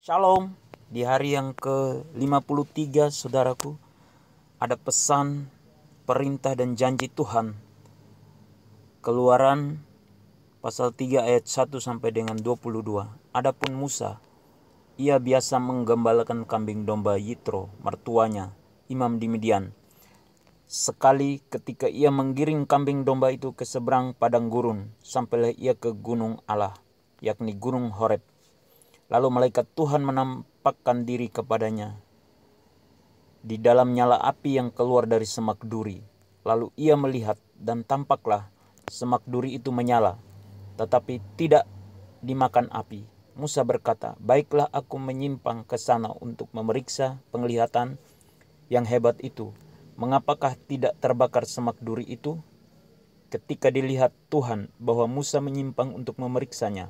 Shalom, di hari yang ke-53 saudaraku, ada pesan, perintah dan janji Tuhan. Keluaran pasal 3 ayat 1 sampai dengan 22. Adapun Musa, ia biasa menggembalakan kambing domba Yitro, mertuanya, imam di Midian. Sekali ketika ia menggiring kambing domba itu ke seberang padang gurun, sampailah ia ke gunung Allah, yakni gunung Horeb. Lalu malaikat Tuhan menampakkan diri kepadanya di dalam nyala api yang keluar dari semak duri. Lalu ia melihat dan tampaklah semak duri itu menyala, tetapi tidak dimakan api. Musa berkata, "Baiklah aku menyimpang ke sana untuk memeriksa penglihatan yang hebat itu. Mengapakah tidak terbakar semak duri itu?" Ketika dilihat Tuhan bahwa Musa menyimpang untuk memeriksanya,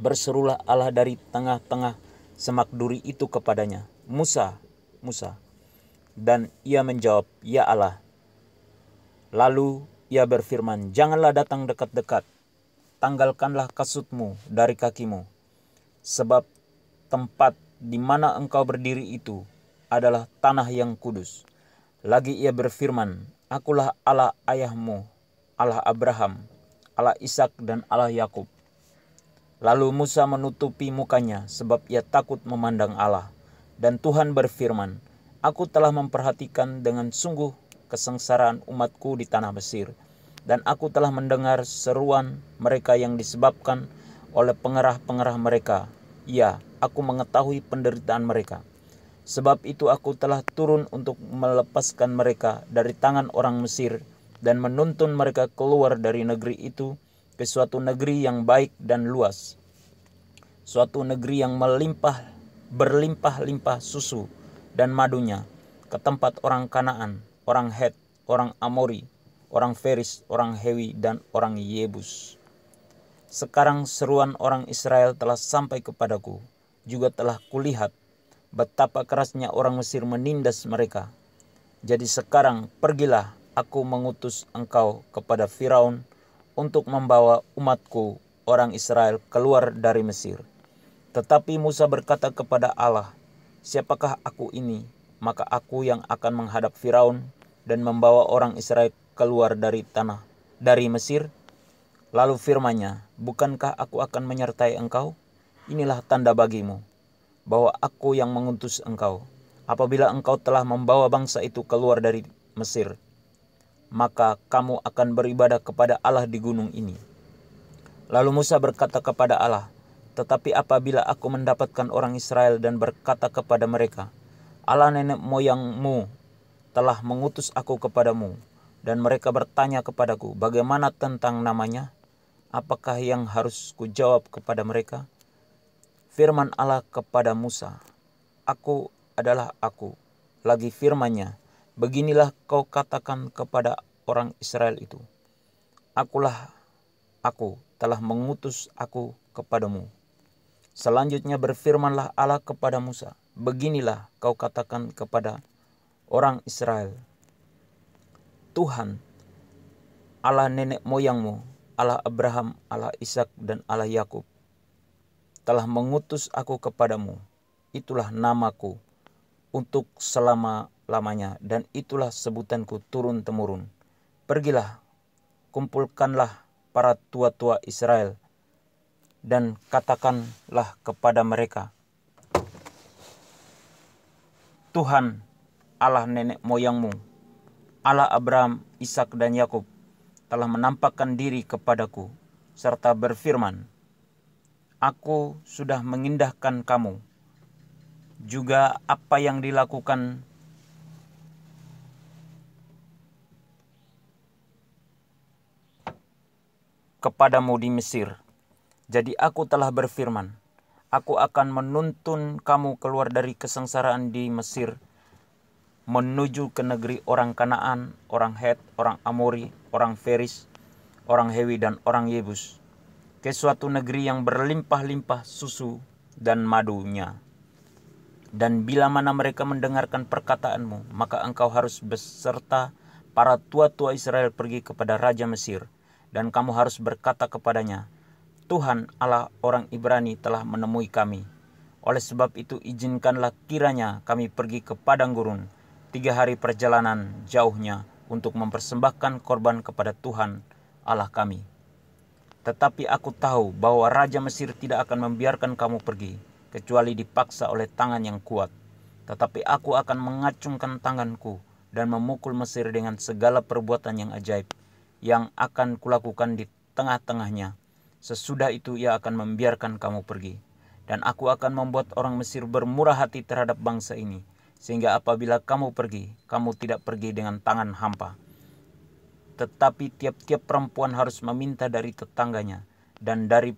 berserulah Allah dari tengah-tengah semak duri itu kepadanya, "Musa, Musa." Dan ia menjawab, "Ya Allah." Lalu ia berfirman, "Janganlah datang dekat-dekat. Tanggalkanlah kasutmu dari kakimu. Sebab tempat di mana engkau berdiri itu adalah tanah yang kudus." Lagi ia berfirman, "Akulah Allah ayahmu, Allah Abraham, Allah Ishak dan Allah Yakub." Lalu Musa menutupi mukanya sebab ia takut memandang Allah. Dan Tuhan berfirman, "Aku telah memperhatikan dengan sungguh kesengsaraan umatku di tanah Mesir. Dan aku telah mendengar seruan mereka yang disebabkan oleh pengerah-pengerah mereka. Ya, aku mengetahui penderitaan mereka. Sebab itu aku telah turun untuk melepaskan mereka dari tangan orang Mesir dan menuntun mereka keluar dari negeri itu ke suatu negeri yang baik dan luas, suatu negeri yang berlimpah-limpah susu dan madunya, ke tempat orang Kanaan, orang Het, orang Amori, orang Feris, orang Hewi, dan orang Yebus. Sekarang seruan orang Israel telah sampai kepadaku, juga telah kulihat betapa kerasnya orang Mesir menindas mereka. Jadi sekarang pergilah, aku mengutus engkau kepada Firaun untuk membawa umatku orang Israel keluar dari Mesir." Tetapi Musa berkata kepada Allah, "Siapakah aku ini? Maka aku yang akan menghadap Firaun dan membawa orang Israel keluar dari Mesir." Lalu firman-Nya, "Bukankah aku akan menyertai engkau? Inilah tanda bagimu bahwa aku yang mengutus engkau. Apabila engkau telah membawa bangsa itu keluar dari Mesir, maka kamu akan beribadah kepada Allah di gunung ini." Lalu Musa berkata kepada Allah, "Tetapi apabila aku mendapatkan orang Israel dan berkata kepada mereka, 'Allah nenek moyangmu telah mengutus aku kepadamu,' dan mereka bertanya kepadaku, 'Bagaimana tentang namanya?' Apakah yang harus kujawab kepada mereka?" Firman Allah kepada Musa, "Aku adalah aku." Lagi firman-Nya, "Beginilah kau katakan kepada orang Israel itu, Akulah aku telah mengutus aku kepadamu." Selanjutnya berfirmanlah Allah kepada Musa, "Beginilah kau katakan kepada orang Israel, Tuhan, Allah nenek moyangmu, Allah Abraham, Allah Ishak dan Allah Yakub, telah mengutus aku kepadamu. Itulah namaku untuk selama-lamanya, dan itulah sebutanku turun-temurun. Pergilah, kumpulkanlah para tua-tua Israel, dan katakanlah kepada mereka, Tuhan, Allah nenek moyangmu, Allah Abraham, Ishak dan Yakub, telah menampakkan diri kepadaku, serta berfirman, Aku sudah mengindahkan kamu. Juga apa yang dilakukan kepadamu di Mesir. Jadi aku telah berfirman, aku akan menuntun kamu keluar dari kesengsaraan di Mesir, menuju ke negeri orang Kanaan, orang Het, orang Amori, orang Feris, orang Hewi, dan orang Yebus, ke suatu negeri yang berlimpah-limpah susu dan madunya. Dan bila mana mereka mendengarkan perkataanmu, maka engkau harus beserta para tua-tua Israel pergi kepada Raja Mesir, dan kamu harus berkata kepadanya, Tuhan Allah orang Ibrani telah menemui kami. Oleh sebab itu izinkanlah kiranya kami pergi ke padang gurun, 3 hari perjalanan jauhnya, untuk mempersembahkan korban kepada Tuhan Allah kami. Tetapi aku tahu bahwa Raja Mesir tidak akan membiarkan kamu pergi, kecuali dipaksa oleh tangan yang kuat. Tetapi aku akan mengacungkan tanganku dan memukul Mesir dengan segala perbuatan yang ajaib yang akan kulakukan di tengah-tengahnya. Sesudah itu ia akan membiarkan kamu pergi. Dan aku akan membuat orang Mesir bermurah hati terhadap bangsa ini, sehingga apabila kamu pergi, kamu tidak pergi dengan tangan hampa. Tetapi tiap-tiap perempuan harus meminta dari tetangganya dan dari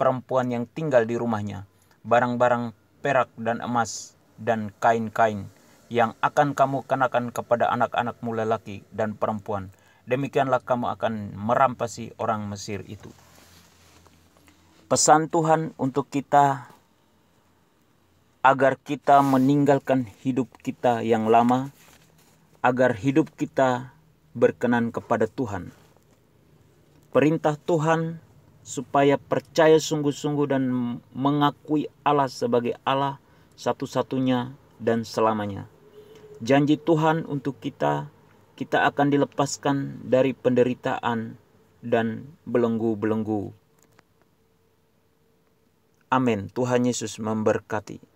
perempuan yang tinggal di rumahnya barang-barang perak dan emas dan kain-kain yang akan kamu kenakan kepada anak-anakmu lelaki dan perempuan. Demikianlah kamu akan merampasi orang Mesir itu. Pesan Tuhan untuk kita agar kita meninggalkan hidup kita yang lama, agar hidup kita berkenan kepada Tuhan. Perintah Tuhan supaya percaya sungguh-sungguh dan mengakui Allah sebagai Allah satu-satunya dan selamanya. Janji Tuhan untuk kita akan dilepaskan dari penderitaan dan belenggu-belenggu. Amin. Tuhan Yesus memberkati.